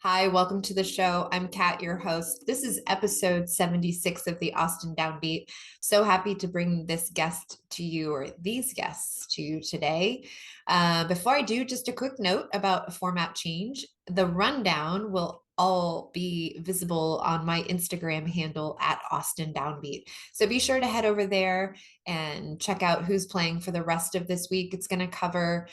Hi, welcome to the show. I'm Kat, your host. This is episode 76 of the Austin Downbeat. So happy to bring this guest to you, or these guests to you today. Before I do, just a quick note about a format change. The rundown will all be visible on my Instagram handle at Austin Downbeat. So be sure to head over there and check out who's playing for the rest of this week. It's going to cover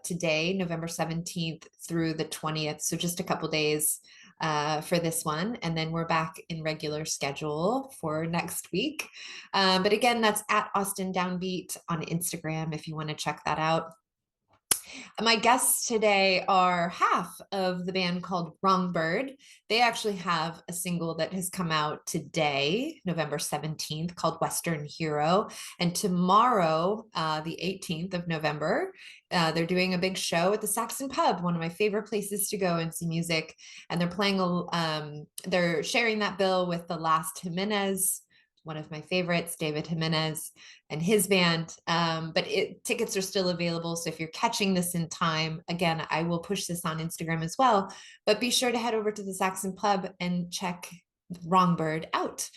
today, November 17th through the 20th. So just a couple days for this one. And then we're back in regular schedule for next week. But again, that's at Austin Downbeat on Instagram if you want to check that out. My guests today are half of the band called Wrongbird. They actually have a single that has come out today, November 17th, called Western Hero. And tomorrow, the 18th of November, they're doing a big show at the Saxon Pub, one of my favorite places to go and see music. And they're they're sharing that bill with the Last Jimenez, one of my favorites, David Jimenez and his band. Tickets are still available. So if you're catching this in time, again, I will push this on Instagram as well. But be sure to head over to the Saxon Pub and check Wrongbird out.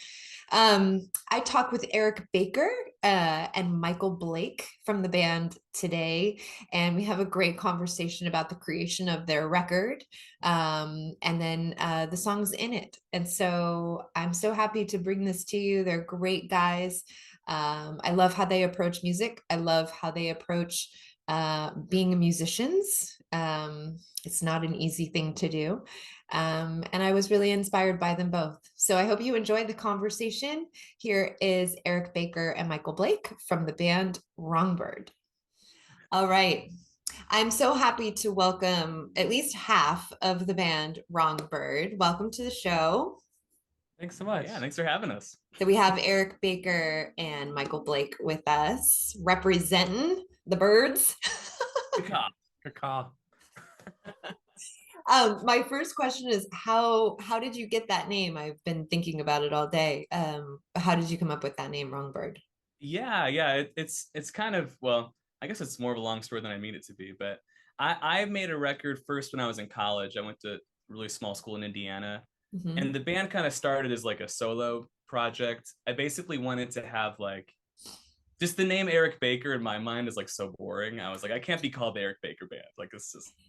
I talked with Eric Baker and Michael Blake from the band today, and we have a great conversation about the creation of their record and then the songs in it. And so I'm so happy to bring this to you. They're great guys. I love how they approach music. I love how they approach being musicians. It's not an easy thing to do. And I was really inspired by them both. So I hope you enjoyed the conversation. Here is Eric Baker and Michael Blake from the band Wrongbird. All right. I'm so happy to welcome at least half of the band Wrongbird. Welcome to the show. Thanks so much. Yeah, thanks for having us. So we have Eric Baker and Michael Blake with us representing the birds. Caw. My first question is how did you get that name? I've been thinking about it all day. How did you come up with that name, Wrongbird? It's kind of, well, I guess it's more of a long story than I mean it to be, but I made a record first when I was in college. I went to a really small school in Indiana, and the band kind of started as like a solo project. I basically wanted to have like just the name Eric Baker in my mind is like so boring. I was like, I can't be called the Eric Baker Band. Like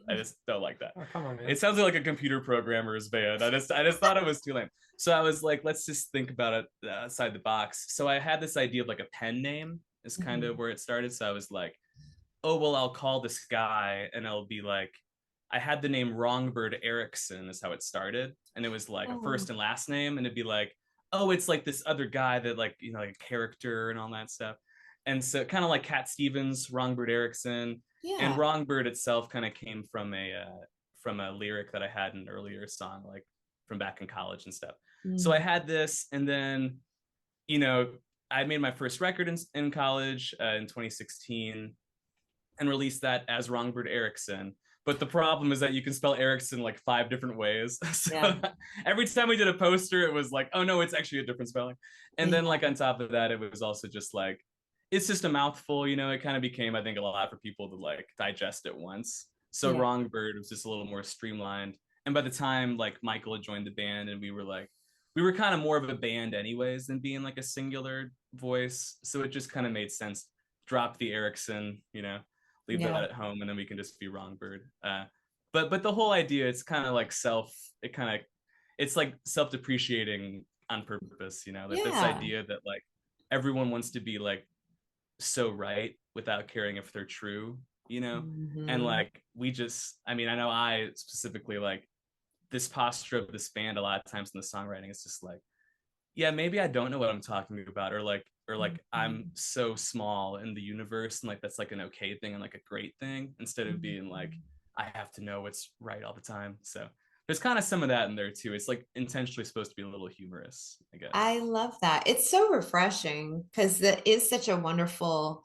I just don't like that. Oh, come on, man. It sounds like a computer programmer's band. I just thought it was too lame. So I was like, let's just think about it outside the box. So I had this idea of like a pen name is kind of where it started. So I was like, oh, well, I'll call this guy and I'll be like, I had the name Wrongbird Erickson is how it started. And it was like a first and last name. And it'd be like, oh, it's like this other guy that like, like a character and all that stuff. And so kind of like Cat Stevens, Wrongbird Erickson, and Wrongbird itself kind of came from a lyric that I had in an earlier song, like from back in college and stuff. So I had this, and then, I made my first record in college in 2016 and released that as Wrongbird Erickson. But the problem is that you can spell Erickson like 5 different ways. So every time we did a poster, it was like, oh no, it's actually a different spelling. And then like on top of that, it was also just like, it's just a mouthful, it kind of became, I think, a lot for people to like digest at once. So Wrongbird was just a little more streamlined. And by the time like Michael had joined the band and we were kind of more of a band anyways than being like a singular voice. So it just kind of made sense. Drop the Erickson, leave that at home, and then we can just be Wrongbird. But the whole idea, it's kind of like it's like self-depreciating on purpose, like this idea that like everyone wants to be like so right without caring if they're true, and like I know I specifically like this posture of this band a lot of times in the songwriting. It's just like, yeah, maybe I don't know what I'm talking about, or I'm so small in the universe and like that's like an okay thing and like a great thing, instead of being like I have to know what's right all the time. So there's kind of some of that in there too. It's like intentionally supposed to be a little humorous, I guess. I love that. It's so refreshing because that is such a wonderful,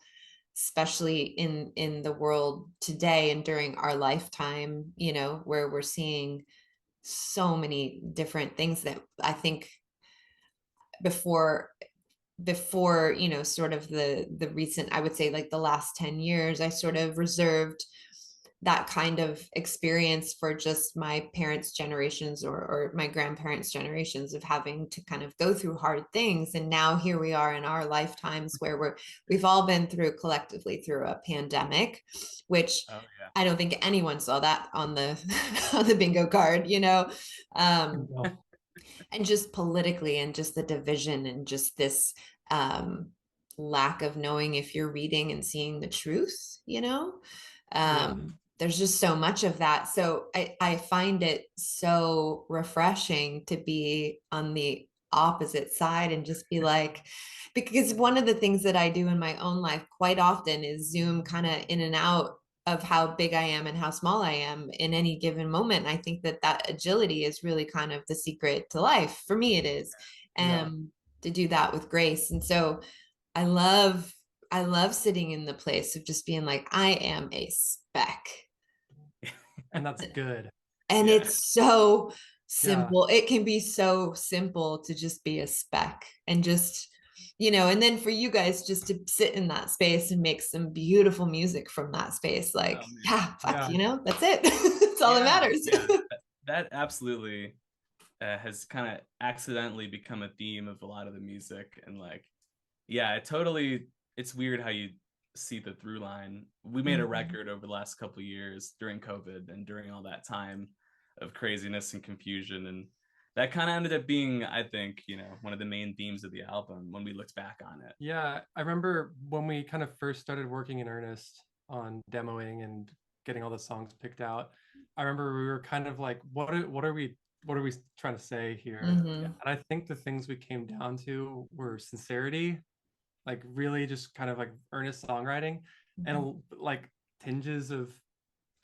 especially in the world today and during our lifetime, where we're seeing so many different things that I think before sort of the recent, I would say like the last 10 years, I sort of reserved that kind of experience for just my parents' generations or my grandparents' generations of having to kind of go through hard things. And now here we are in our lifetimes where we've all been through collectively through a pandemic, which I don't think anyone saw that on the on the bingo card, you know. And just politically and just the division and just this lack of knowing if you're reading and seeing the truth, you know. There's just so much of that. So I find it so refreshing to be on the opposite side and just be like, because one of the things that I do in my own life quite often is zoom kind of in and out of how big I am and how small I am in any given moment. And I think that that agility is really kind of the secret to life. For me, it is. To do that with grace. And so I love sitting in the place of just being like, I am a speck. And that's good. And it's so simple. It can be so simple to just be a speck and just, you know, and then for you guys just to sit in that space and make some beautiful music from that space. Like, you know, that's it. That's all that matters. That absolutely has kind of accidentally become a theme of a lot of the music. And like, it's weird how you see the through line. We made a record over the last couple of years during COVID and during all that time of craziness and confusion, and that kind of ended up being, I think, you know, one of the main themes of the album when we looked back on it. Yeah, I remember when we kind of first started working in earnest on demoing and getting all the songs picked out. I remember we were kind of like, what are we trying to say here? And I think the things we came down to were sincerity, like really just kind of like earnest songwriting, and like tinges of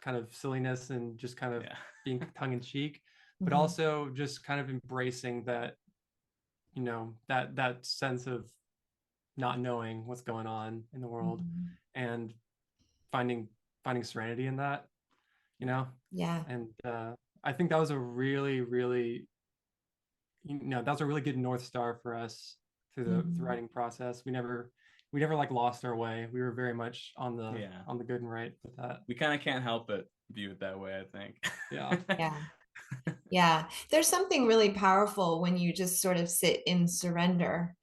kind of silliness and just kind of being tongue-in-cheek, but also just kind of embracing that, you know, that sense of not knowing what's going on in the world and finding serenity in that, you know. And I think that was a really, really, you know, that was a really good North Star for us through the writing process. We never like lost our way. We were very much on the good and right with that. We kind of can't help but view it that way, I think. Yeah. There's something really powerful when you just sort of sit in surrender.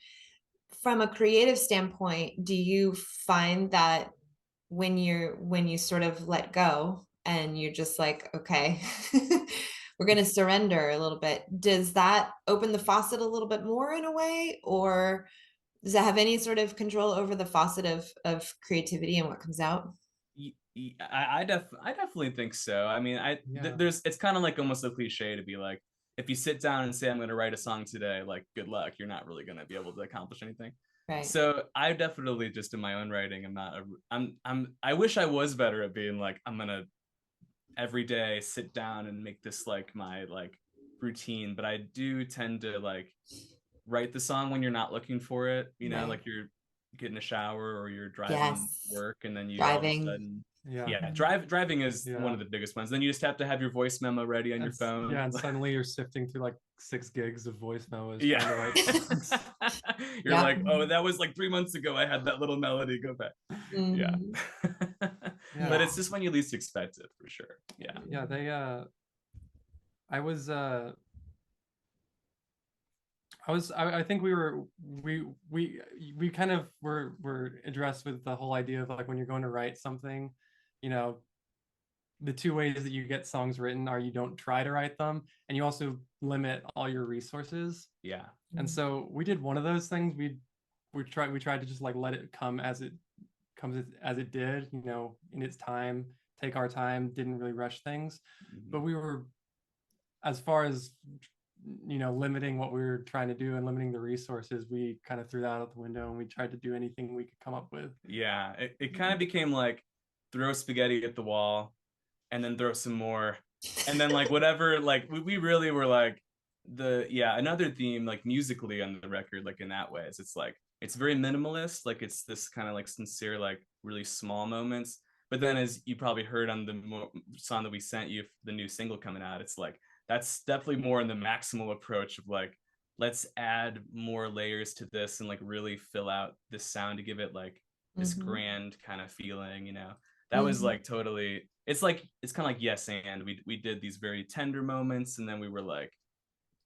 From a creative standpoint, do you find that when you sort of let go and you're just like, okay, we're going to surrender a little bit, does that open the faucet a little bit more in a way, or does that have any sort of control over the faucet of creativity and what comes out? I definitely think so. I mean, it's kind of like almost a cliche to be like, if you sit down and say I'm going to write a song today, like, good luck, you're not really going to be able to accomplish anything. Right. So I definitely just in my own writing, I wish I was better at being like, I'm going to every day sit down and make this like my like routine, but I do tend to like write the song when you're not looking for it, you know, like you're getting a shower or you're driving work, and then you all of a sudden driving is one of the biggest ones. Then you just have to have your voice memo ready on your phone. And suddenly you're sifting through like 6 gigs of voice memos. You're like, oh, that was like 3 months ago. I had that little melody. Go back. But it's just when you least expect it, for sure. I think we kind of were addressed with the whole idea of like, when you're going to write something, you know, the 2 ways that you get songs written are you don't try to write them, and you also limit all your resources. And so we did one of those things. We tried to just like let it come as it comes as it did, you know, in its time, take our time, didn't really rush things. But we were, as far as, you know, limiting what we were trying to do and limiting the resources, we kind of threw that out the window and we tried to do anything we could come up with. It kind of became like throw spaghetti at the wall and then throw some more, and then like whatever, like we really were like another theme like musically on the record, like in that way is it's like it's very minimalist, like it's this kind of like sincere, like really small moments, but then as you probably heard on the song that we sent you, the new single coming out, it's like that's definitely more in the maximal approach of like, let's add more layers to this and like really fill out this sound to give it like this grand kind of feeling, you know. That was like totally, it's kind of like yes and we did these very tender moments, and then we were like,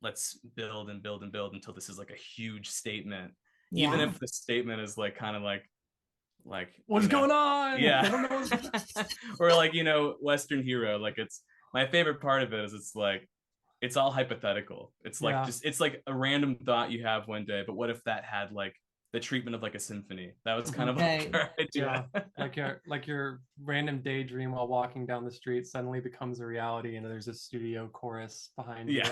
let's build and build and build until this is like a huge statement, even Yeah. if the statement is like kind of like what's going on? Yeah. I don't know. Or like, Western Hero, like, it's my favorite part of it is it's like it's all hypothetical. It's like Yeah. just it's like a random thought you have one day, but what if that had like the treatment of like a symphony? That was kind of like Right. our idea. Yeah, like your random daydream while walking down the street suddenly becomes a reality, and there's a studio chorus behind Yeah.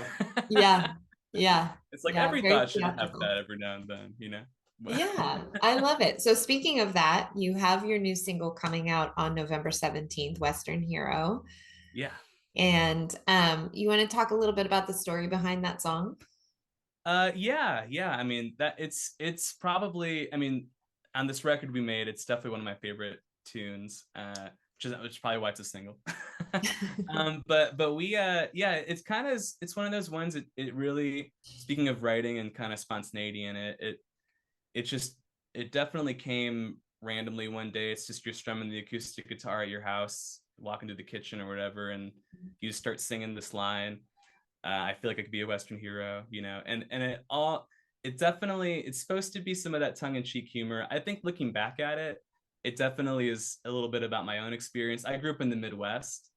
Yeah. Yeah. It's like Yeah. every Very thought should have theatrical. that every now and then, Yeah, I love it. So speaking of that, you have your new single coming out on November 17th, Western Hero. Yeah. And you want to talk a little bit about the story behind that song? Yeah. I mean, that it's probably, I mean, on this record we made, it's definitely one of my favorite tunes, which is probably why it's a single. But we yeah, it's one of those ones it really, speaking of writing and kind of spontaneity in it just it definitely came randomly one day. It's just you're strumming the acoustic guitar at your house, walking to the kitchen or whatever, and you just start singing this line. I feel like I could be a Western hero, and it definitely, it's supposed to be some of that tongue-in-cheek humor. I think looking back at it, it definitely is a little bit about my own experience. I grew up in the Midwest,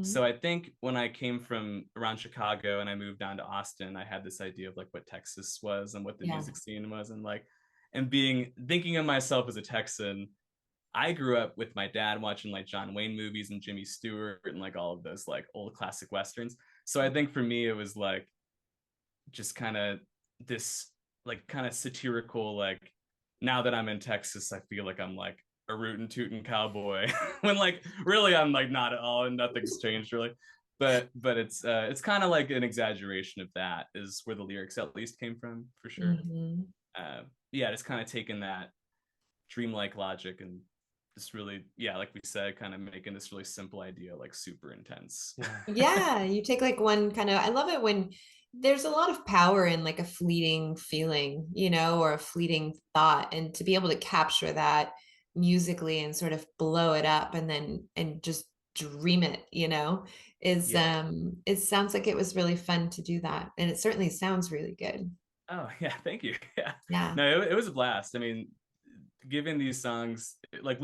so I think when I came from around Chicago and I moved down to Austin, I had this idea of like what Texas was and what the music scene was, and like, and thinking of myself as a Texan. I grew up with my dad watching like John Wayne movies and Jimmy Stewart and like all of those like old classic Westerns. So I think for me, it was like just kind of this like kind of satirical, like, now that I'm in Texas, I feel like I'm like a rootin' tootin' cowboy when like really I'm like not at all, and nothing's changed really. But it's kind of like an exaggeration of that is where the lyrics at least came from, for sure. Yeah, just kind of taking that dreamlike logic and just really, yeah, like we said, kind of making this really simple idea like super intense. Yeah, you take like one kind of, I love it when there's a lot of power in like a fleeting feeling, or a fleeting thought, and to be able to capture that musically and sort of blow it up and just dream it, is it sounds like it was really fun to do that, and it certainly sounds really good. Oh yeah, thank you. Yeah. No, it was a blast. I mean, given these songs, like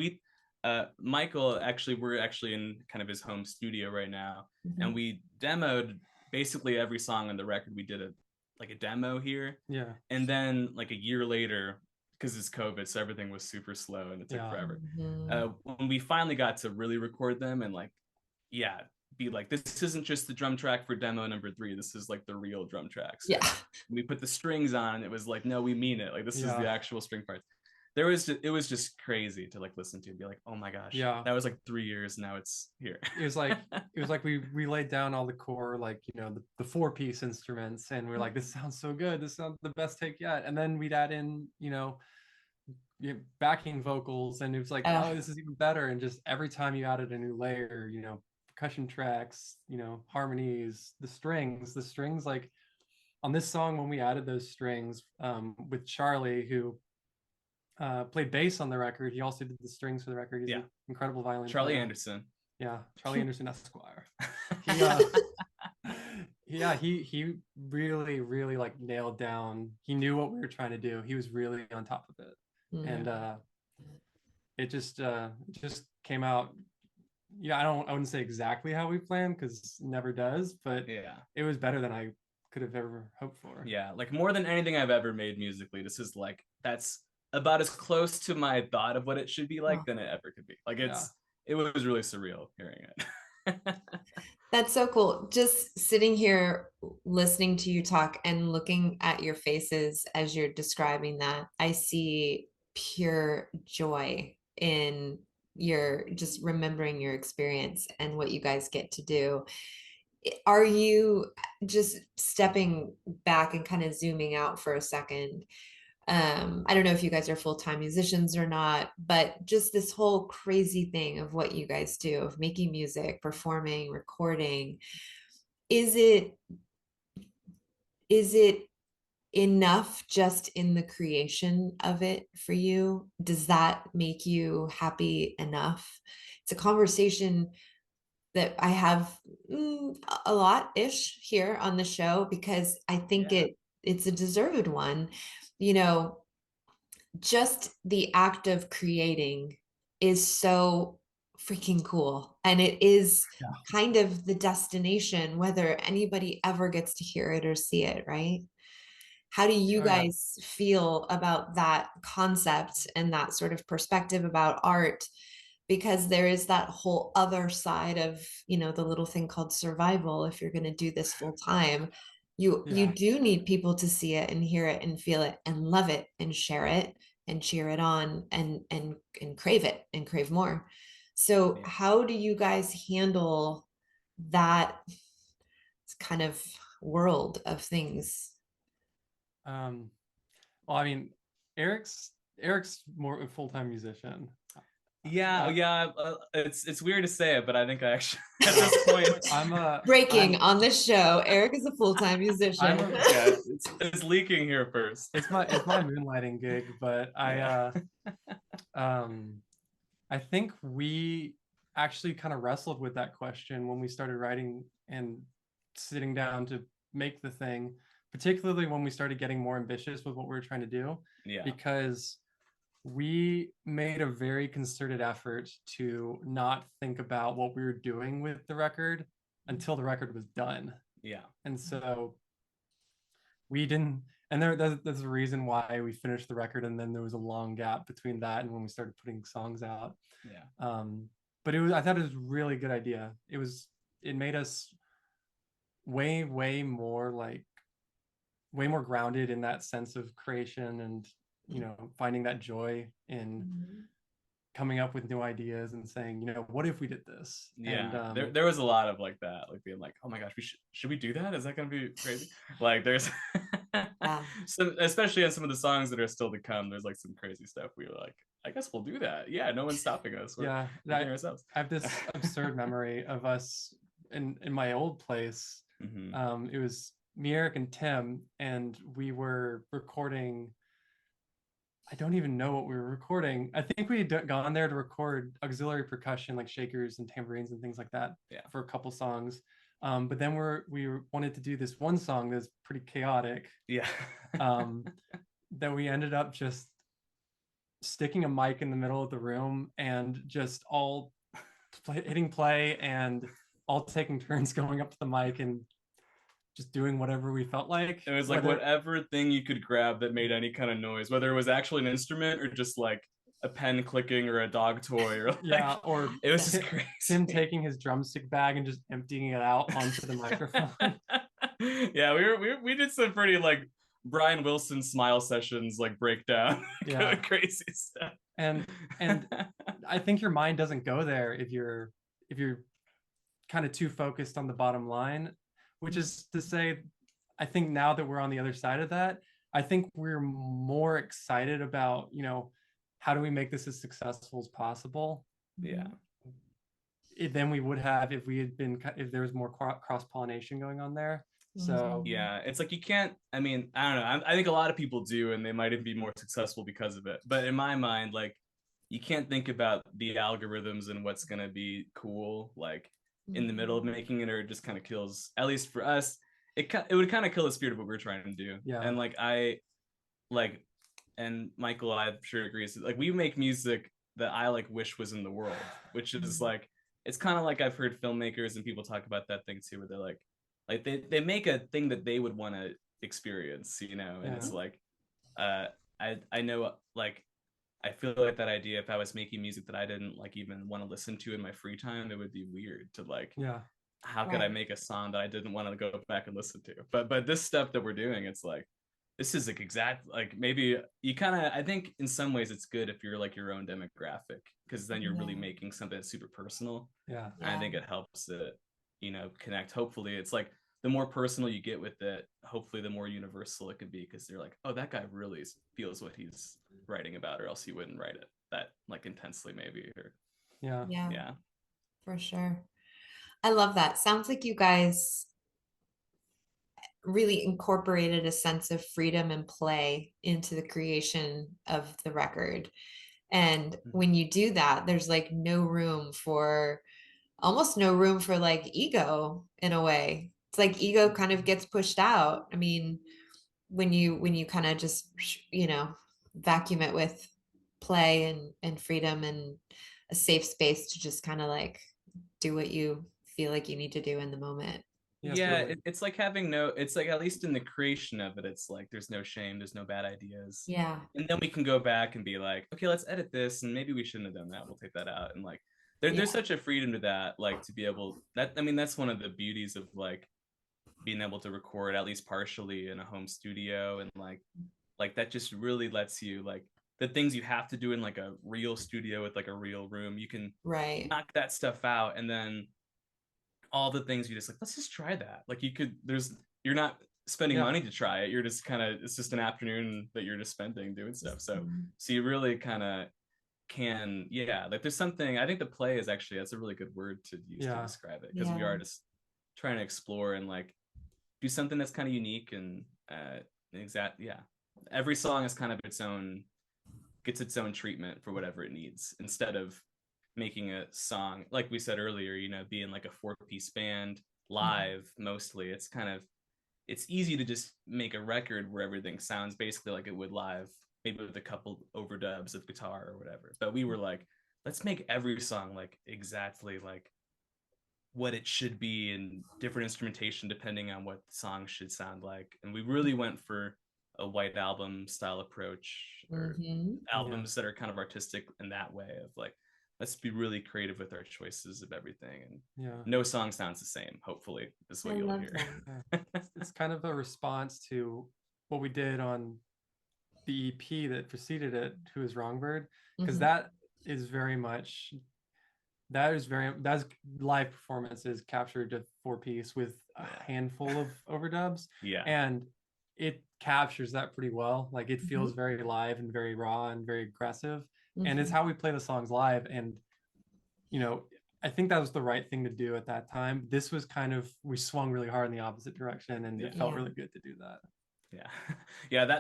Michael, actually, we're actually in kind of his home studio right now, and we demoed basically every song on the record. We did a demo here, and then like a year later, because it's COVID, so everything was super slow and it took forever. When we finally got to really record them and like, yeah, be like, this isn't just the drum track for demo number 3. This is like the real drum tracks. Yeah. We put the strings on, and it was like, no, we mean it. Like, this is the actual string parts. It was just crazy to like listen to and be like, oh my gosh, that was like 3 years, now it's here. It was like we laid down all the core, like, the 4-piece instruments, and we're like, this sounds so good, this sounds the best take yet, and then we'd add in backing vocals, and it was like, oh, this is even better. And just every time you added a new layer, percussion tracks, harmonies, the strings, like on this song, when we added those strings, with Charlie, who played bass on the record, he also did the strings for the record. He's an incredible violin Charlie player. Anderson. Yeah, Charlie Anderson Esquire. He really, really like nailed down. He knew what we were trying to do. He was really on top of it, and it just came out. Yeah, I wouldn't say exactly how we planned, because it never does, but it was better than I could have ever hoped for. Yeah, like more than anything I've ever made musically, this is like, that's about as close to my thought of what it should be like than it ever could be. Like, it was really surreal hearing it. That's so cool. Just sitting here listening to you talk and looking at your faces as you're describing that, I see pure joy in your just remembering your experience and what you guys get to do. Are you, just stepping back and kind of zooming out for a second, I don't know if you guys are full-time musicians or not, but just this whole crazy thing of what you guys do, of making music, performing, recording, is it enough just in the creation of it for you? Does that make you happy enough? It's a conversation that I have a lot-ish here on the show, because I think it's a deserved one. You know, just the act of creating is so freaking cool. And it is kind of the destination, whether anybody ever gets to hear it or see it, right? How do you guys feel about that concept and that sort of perspective about art? Because there is that whole other side of, you know, the little thing called survival. If you're going to do this full time, you do need people to see it and hear it and feel it and love it and share it and cheer it on and crave it and crave more. So how do you guys handle that kind of world of things? Well, I mean, Eric's more a full-time musician. It's weird to say it, but I think I actually at this point breaking on this show. Eric is a full-time musician. It's leaking here first. It's my moonlighting gig, but I think we actually kind of wrestled with that question when we started writing and sitting down to make the thing, particularly when we started getting more ambitious with what we were trying to do. Because we made a very concerted effort to not think about what we were doing with the record until the record was done. And so we didn't, and there's a reason why we finished the record, and then there was a long gap between that and when we started putting songs out. But I thought it was a really good idea. It made us way more grounded in that sense of creation, and you know, finding that joy in coming up with new ideas and saying, you know, what if we did this? And there was a lot of like that, like being like, oh my gosh, should we do that? Is that gonna be crazy? Like there's so especially on some of the songs that are still to come, there's like some crazy stuff we were like, I guess we'll do that. No one's stopping us. We're ourselves. I have this absurd memory of us in my old place. It was me, Eric, and Tim, and we were recording. I don't even know what we were recording. I think we had gone there to record auxiliary percussion, like shakers and tambourines and things like that, for a couple songs. But then we wanted to do this one song that's pretty chaotic. That we ended up just sticking a mic in the middle of the room and just all hitting play and all taking turns going up to the mic and just doing whatever we felt like. It was like whatever thing you could grab that made any kind of noise, whether it was actually an instrument or just like a pen clicking or a dog toy or like, or it was just crazy. Tim taking his drumstick bag and just emptying it out onto the microphone. We did some pretty like Brian Wilson smile sessions, like breakdown, crazy stuff. And I think your mind doesn't go there if you're kind of too focused on the bottom line. Which is to say, I think now that we're on the other side of that, I think we're more excited about, you know, how do we make this as successful as possible? Than we would have if there was more cross-pollination going on there. So it's like you can't, I mean, I don't know. I think a lot of people do, and they might even be more successful because of it. But in my mind, like, you can't think about the algorithms and what's going to be cool, like, in the middle of making it, or it just kind of kills, at least for us, it would kind of kill the spirit of what we're trying to do. And like and Michael, I'm sure agrees, like we make music that I like wish was in the world, which is like, it's kind of like I've heard filmmakers and people talk about that thing too, where they're like they make a thing that they would want to experience, you know. And it's like I know, like, I feel like that idea, if I was making music that I didn't like even want to listen to in my free time, it would be weird to like, how could I make a song that I didn't want to go back and listen to? But this stuff that we're doing, it's like, this is like exact, like maybe you kind of, I think in some ways it's good if you're like your own demographic, because then you're really making something that's super personal. And I think it helps it, you know, connect. Hopefully it's like, the more personal you get with it, hopefully the more universal it could be, because they're like, oh, that guy really feels what he's writing about, or else he wouldn't write it that like intensely, maybe. Or yeah, for sure. I love that. Sounds like you guys really incorporated a sense of freedom and play into the creation of the record. And when you do that, there's like no room for almost no room for like ego in a way. It's like ego kind of gets pushed out. I mean, when you kind of just, you know, vacuum it with play and freedom and a safe space to just kind of like do what you feel like you need to do in the moment. Yeah, it's like having no, it's like at least in the creation of it, it's like there's no shame, there's no bad ideas. Yeah. And then we can go back and be like, okay, let's edit this, and maybe we shouldn't have done that. We'll take that out. And like there's such a freedom to that, like to be able that, I mean, that's one of the beauties of like being able to record at least partially in a home studio, and like that just really lets you, like, the things you have to do in like a real studio with like a real room, you can knock that stuff out. And then all the things you just like, let's just try that. Like you could, you're not spending money to try it. You're just kind of, it's just an afternoon that you're just spending doing stuff. So you really kind of can, like there's something, I think the play is actually, that's a really good word to use to describe it, because we are just trying to explore and like do something that's kind of unique and every song is kind of gets its own treatment for whatever it needs, instead of making a song, like we said earlier, you know, being like a 4-piece band live. Mostly it's easy to just make a record where everything sounds basically like it would live, maybe with a couple overdubs of guitar or whatever. But we were like, let's make every song like exactly like what it should be, and different instrumentation depending on what the song should sound like. And we really went for a white album style approach, or albums that are kind of artistic in that way, of like, let's be really creative with our choices of everything, and no song sounds the same, hopefully, is what you'll hear. It's kind of a response to what we did on the EP that preceded it, who is Wrongbird, because that's live performances captured a 4-piece with a handful of overdubs, and it captures that pretty well. Like it feels very live and very raw and very aggressive, and it's how we play the songs live. And you know, I think that was the right thing to do at that time. This was kind of, we swung really hard in the opposite direction, and it felt really good to do that.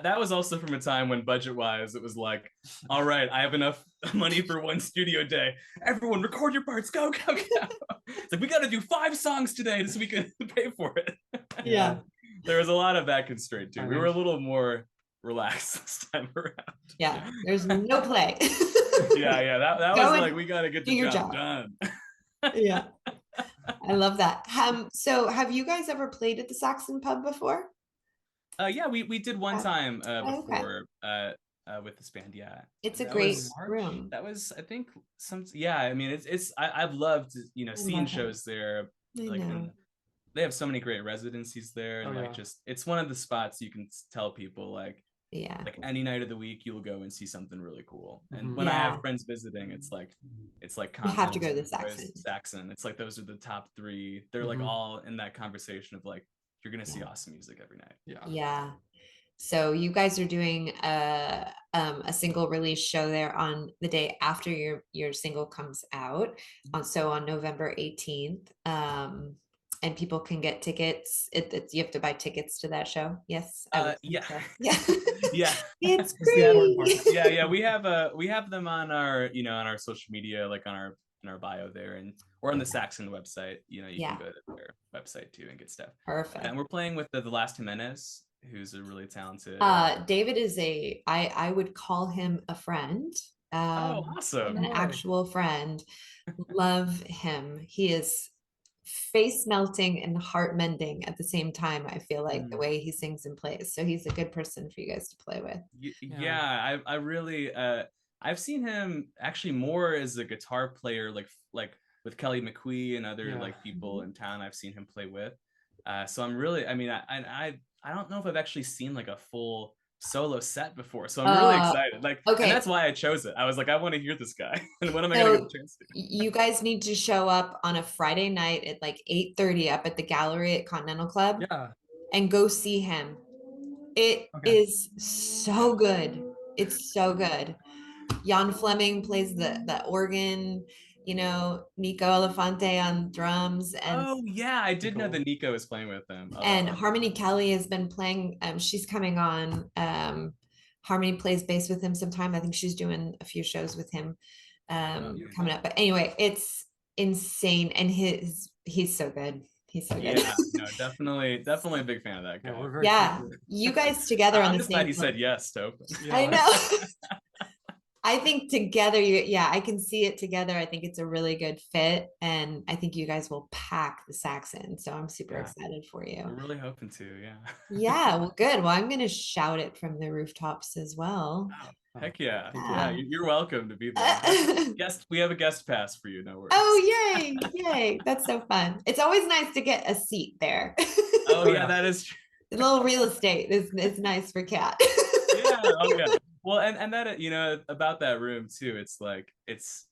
That was also from a time when budget-wise it was like, all right, I have enough money for one studio day, everyone record your parts, go. It's like, we got to do 5 songs today so we can pay for it. There was a lot of that constraint too. We were a little more relaxed this time around. There's no play. That was like, we got to get the job done. I love that. So have you guys ever played at the Saxon Pub before? We did one time before with this band. It's a great room. That was, I think, I mean, I've loved, you know, seeing shows there. Like, they have so many great residencies there, and just, it's one of the spots you can tell people like any night of the week you'll go and see something really cool. And when I have friends visiting, it's like you have to go to the Saxon. It's like those are the top 3. They're like all in that conversation of like, you're gonna see awesome music every night. So you guys are doing a single release show there on the day after your single comes out, on November 18th. And people can get tickets. You have to buy tickets to that show. Yes. It's great. We have them on our, you know, on our social media, like on our bio there, or on the Saxon website. You know, you can go to their website too and get stuff. Perfect. And we're playing with the Last Jimenez, who's a really talented. David is I would call him a friend. Awesome. An actual friend. Love him. He is face melting and heart mending at the same time. I feel like the way he sings and plays. So he's a good person for you guys to play with. I really I've seen him actually more as a guitar player, like with Kelly McQuee and other like people in town I've seen him play with. So I'm really, I mean, I don't know if I've actually seen like a full solo set before, so I'm really excited. Like, and that's why I chose it. I was like, I want to hear this guy. And when am I gonna get a chance to? You guys need to show up on a Friday night at like 8:30 up at the gallery at Continental Club. And go see him. It is so good. It's so good. Jan Fleming plays the organ, you know, Nico Elefante on drums. And I did know that Nico was playing with them. And Harmony Kelly has been playing, she's coming on. Harmony plays bass with him sometime. I think she's doing a few shows with him coming up. But anyway, it's insane, and he's so good. He's so good. Yeah, no, definitely a big fan of that guy. Yeah, we're very Yeah, fortunate. you guys together on I'm the just same glad he film. said yes to open. I know. I think together, I can see it together. I think it's a really good fit, and I think you guys will pack the Saxon. So I'm super excited for you. We're really hoping to, yeah. Yeah, well, good. Well, I'm gonna shout it from the rooftops as well. Oh, heck yeah. Yeah. You're welcome to be there. We have a guest pass for you, no worries. Oh, yay, yay. That's so fun. It's always nice to get a seat there. Oh yeah, that is true. A little real estate is nice for Kat. Yeah, oh yeah. Well, and that, you know, about that room too, it's like, it's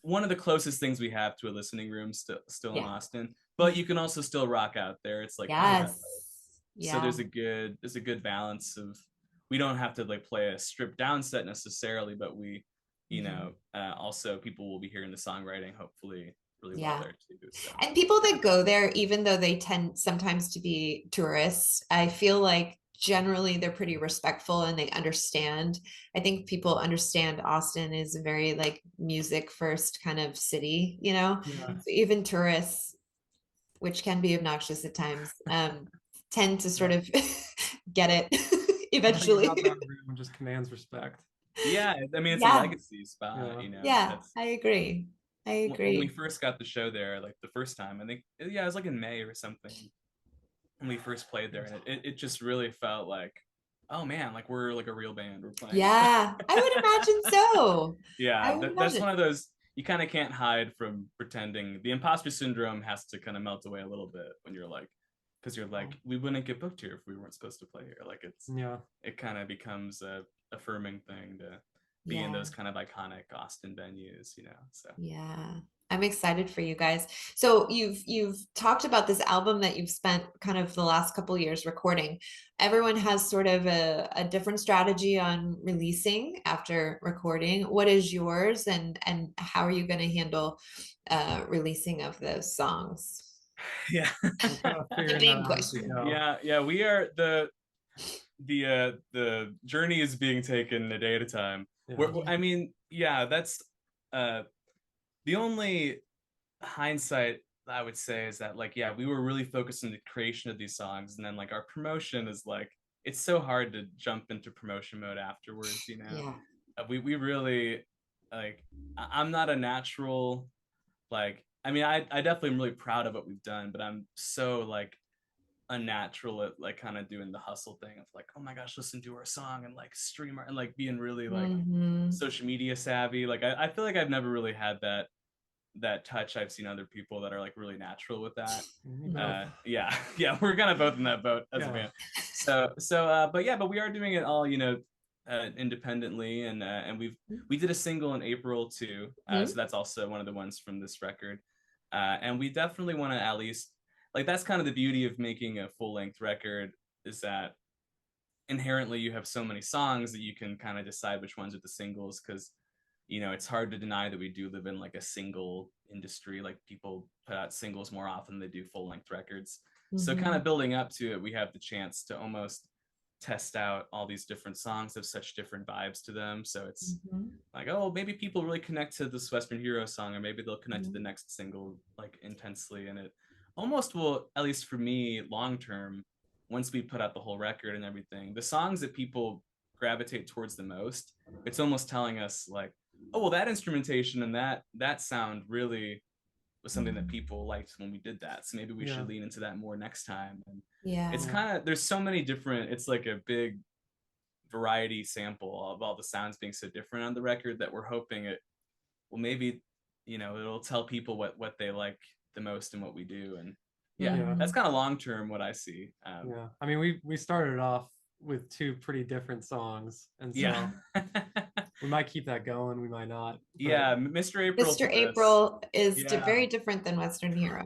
one of the closest things we have to a listening room still in Austin, but you can also still rock out there. It's like, yes. So there's a good balance of, we don't have to like play a stripped down set necessarily, but we, you know, also people will be hearing the songwriting hopefully really well there too. So. And people that go there, even though they tend sometimes to be tourists, I feel like generally they're pretty respectful and they understand. I think people understand Austin is a very like music first kind of city, you know. So even tourists, which can be obnoxious at times, tend to sort of get it eventually. Just commands respect. Yeah, I mean, it's a legacy spot, you know. Yeah, I agree. When we first got the show there, like the first time, I think, it was like in May or something when we first played there, and it just really felt like, oh man, like we're like a real band, we're playing. Yeah, I would imagine so. Yeah, that's one of those, you kind of can't hide from pretending. The imposter syndrome has to kind of melt away a little bit when you're like, because you're like, we wouldn't get booked here if we weren't supposed to play here. Like it kind of becomes a affirming thing to be in those kind of iconic Austin venues, you know. So I'm excited for you guys. So you've talked about this album that you've spent kind of the last couple of years recording. Everyone has sort of a different strategy on releasing after recording. What is yours, and how are you going to handle releasing of those songs? Yeah, the big question. Yeah, we are the journey is being taken a day at a time. I mean, that's the only hindsight I would say is that, like, we were really focused on the creation of these songs, and then like our promotion is like, it's so hard to jump into promotion mode afterwards, you know. We really, like, I'm not a natural, like, I mean, I definitely am really proud of what we've done, but I'm so like unnatural at like kind of doing the hustle thing of like, oh my gosh, listen to our song and like stream our, and like being really like social media savvy. Like I feel like I've never really had that touch. I've seen other people that are like really natural with that. We're kind of both in that boat as a band. But we are doing it all, you know, independently, and we did a single in April too, so that's also one of the ones from this record, and we definitely want to at least, like, that's kind of the beauty of making a full-length record, is that inherently you have so many songs that you can kind of decide which ones are the singles, because, you know, it's hard to deny that we do live in like a single industry. Like, people put out singles more often than they do full-length records. So kind of building up to it, we have the chance to almost test out all these different songs of such different vibes to them. So it's like, oh, maybe people really connect to this Western Hero song, or maybe they'll connect to the next single like intensely, and it almost will, at least for me, long term, once we put out the whole record and everything, the songs that people gravitate towards the most, it's almost telling us like, oh, well, that instrumentation and that sound really was something that people liked when we did that, so maybe we should lean into that more next time. And it's kind of, there's so many different, it's like a big variety sample of all the sounds being so different on the record, that we're hoping it will maybe, you know, it'll tell people what they like the most and what we do. And that's kind of long term what I see. I mean, we started off with two pretty different songs, and so we might keep that going, we might not. Mr. April is very different than Western Hero.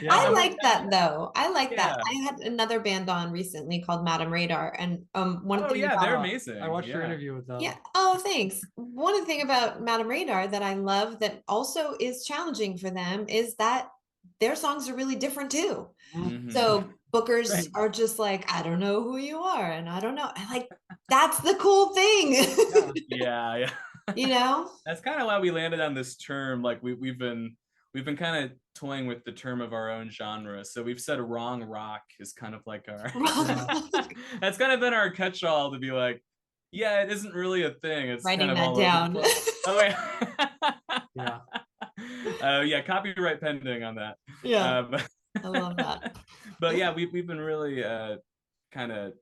I like that though. I like that. I had another band on recently called Madame Radar, and one thing they're amazing. I watched your interview with them. Oh, thanks. One thing about Madame Radar that I love that also is challenging for them is that their songs are really different too. So bookers are just like, I don't know who you are, and I don't know. I like, that's the cool thing. you know? That's kind of why we landed on this term. Like we've been kind of toying with the term of our own genre. So we've said wrong rock is kind of like our that's kind of been our catch-all to be like, yeah, it isn't really a thing. It's Writing kind of that all over down. the place. Oh yeah. Yeah. Yeah, copyright pending on that. Yeah. But, I love that. but yeah, we've been really kind of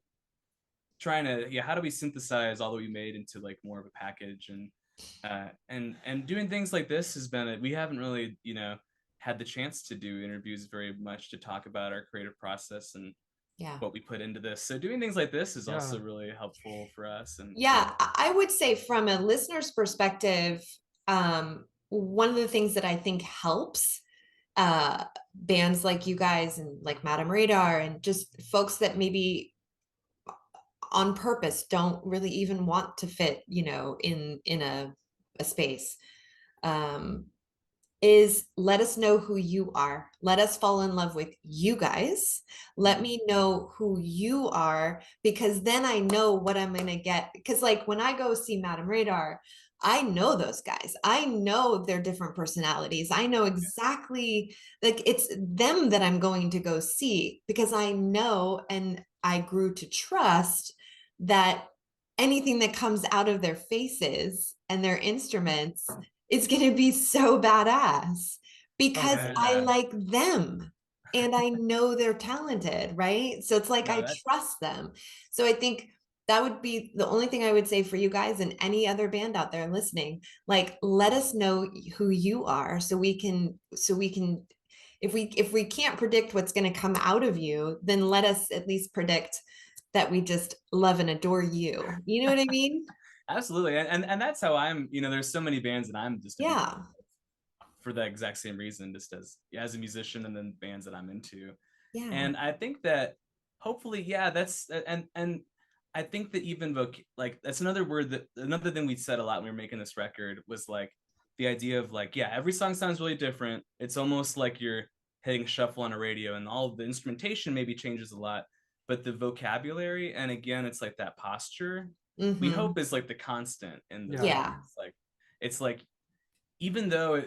trying to, yeah, how do we synthesize all that we made into like more of a package, and doing things like this has been we haven't really, you know, had the chance to do interviews very much to talk about our creative process and Yeah. what we put into this. So doing things like this is Yeah. also really helpful for us. And yeah, I would say from a listener's perspective, one of the things that I think helps bands like you guys and like Madame Radar and just folks that maybe on purpose don't really even want to fit, you know, in a space, um, is let us know who you are. Let us fall in love with you guys. Let me know who you are, because then I know what I'm going to get. Because like when I go see Madame Radar, I know those guys. I know their different personalities. I know exactly, like it's them that I'm going to go see, because I know and I grew to trust that anything that comes out of their faces and their instruments is going to be so badass, because I like them and I know they're talented, right? So it's like I trust them. So I think that would be the only thing I would say for you guys and any other band out there listening. Like, let us know who you are, so we can if we can't predict what's going to come out of you, then let us at least predict that we just love and adore you. You know what I mean? Absolutely. And that's how I'm, you know, there's so many bands that I'm just Yeah. for the exact same reason, just as a musician, and then bands that I'm into. Yeah. And I think that hopefully, yeah, that's and I think that even like that's another thing we said a lot when we were making this record was like the idea of like, yeah, every song sounds really different. It's almost like you're hitting shuffle on a radio, and all of the instrumentation maybe changes a lot, but the vocabulary, and again, it's like that posture, we hope is like the constant in the Yeah. it's like even though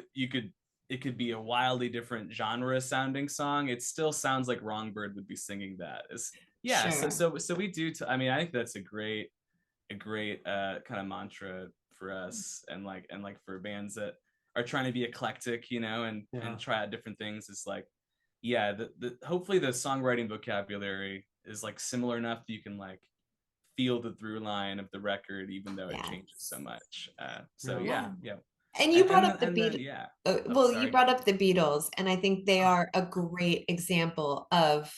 it could be a wildly different genre sounding song, it still sounds like Wrongbird would be singing that. Yeah, Sure. so we do. I mean, I think that's a great kind of mantra for us, and like for bands that are trying to be eclectic, you know, and try out different things. It's like, yeah, the hopefully the songwriting vocabulary is like similar enough that you can like feel the through line of the record, even though it changes so much. So yeah. And you brought up the Beatles. You brought up the Beatles, and I think they are a great example of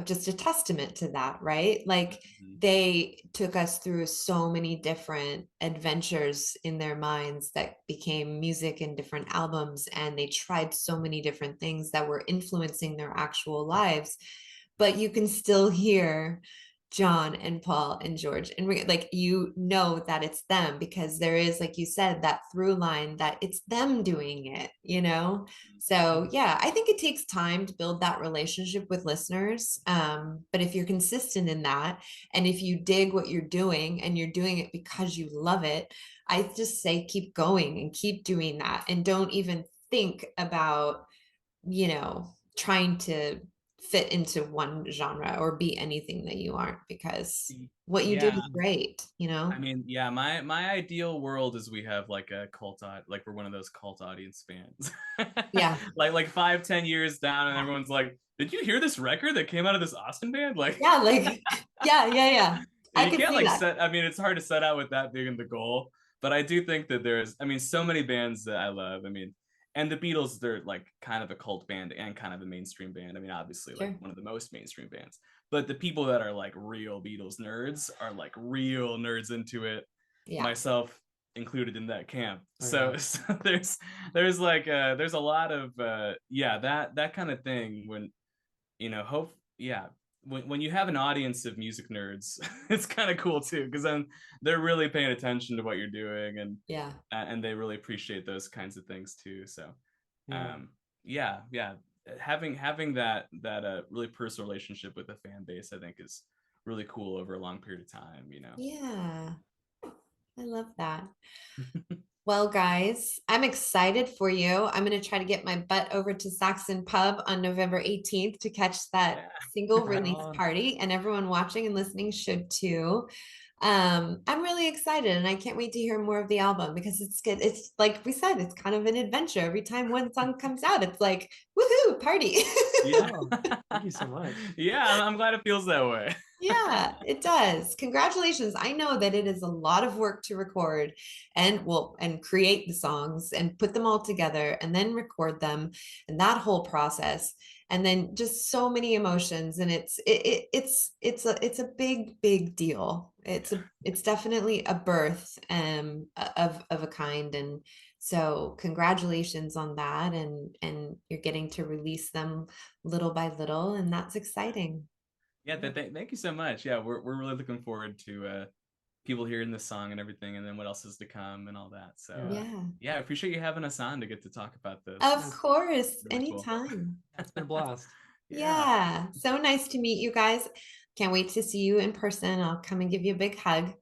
just a testament to that, right? Like they took us through so many different adventures in their minds that became music and different albums, and they tried so many different things that were influencing their actual lives. But you can still hear John and Paul and George, and like, you know that it's them, because there is, like you said, that through line that it's them doing it, you know? So yeah, I think it takes time to build that relationship with listeners. But if you're consistent in that, and if you dig what you're doing and you're doing it because you love it, I just say keep going and keep doing that, and don't even think about, you know, trying to fit into one genre or be anything that you aren't, because what you do is great, you know? I mean, yeah, my ideal world is we have like a like we're one of those cult audience bands. Yeah. like 5-10 years down, and everyone's like, did you hear this record that came out of this Austin band? Like, yeah, like, yeah. I you can can't see like that. I mean, it's hard to set out with that being the goal, but I do think that there's, I mean, so many bands that I love. I mean, and the Beatles, they're like kind of a cult band and kind of a mainstream band. I mean, obviously like one of the most mainstream bands, but the people that are like real Beatles nerds are like real nerds into it. Myself included in that camp. So there's like there's a lot of that kind of thing when, you know, when you have an audience of music nerds, it's kind of cool too, because then they're really paying attention to what you're doing, and they really appreciate those kinds of things too. So having that really personal relationship with the fan base, I think, is really cool over a long period of time, you know. Yeah, I love that. Well, guys, I'm excited for you. I'm going to try to get my butt over to Saxon Pub on November 18th to catch that single Right release on. party, and everyone watching and listening should too. I'm really excited, and I can't wait to hear more of the album because it's good. It's like we said, it's kind of an adventure. Every time one song comes out, it's like, woohoo, party. Yeah. Oh, thank you so much. Yeah, I'm glad it feels that way. Yeah, it does. Congratulations. I know that it is a lot of work to record and create the songs and put them all together and then record them and that whole process. And then just so many emotions. And it's a big deal. It's definitely a birth of a kind. And so congratulations on that. And you're getting to release them little by little, and that's exciting. Yeah, thank you so much. Yeah, we're really looking forward to people hearing this song and everything, and then what else is to come and all that. So Yeah. I appreciate you having us on to get to talk about this. Of course, Really cool. anytime. It's been a blast. Yeah, so nice to meet you guys. Can't wait to see you in person. I'll come and give you a big hug.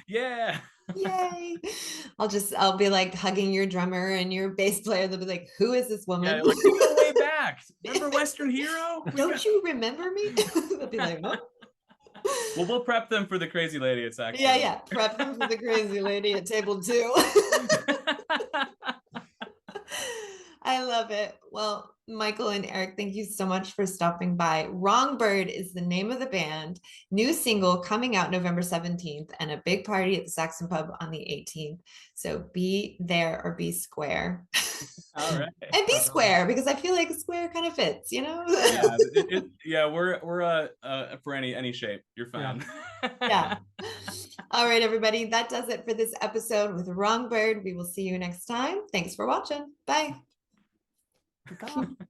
Yeah. Yay. I'll be like hugging your drummer and your bass player. They'll be like, who is this woman? Yeah, like, we go way back. Remember Western Hero? Don't you remember me? They'll be like, no. Well, we'll prep them for the crazy lady at Saxon. Yeah. Prep them for the crazy lady at table 2. I love it. Well, Michael and Eric, thank you so much for stopping by. Wrongbird is the name of the band. New single coming out November 17th, and a big party at the Saxon Pub on the 18th. So be there or be square. All right. And be square, because I feel like square kind of fits, you know? Yeah, we're for any shape. You're fine. Yeah. All right, everybody. That does it for this episode with Wrongbird. We will see you next time. Thanks for watching. Bye. Goodbye.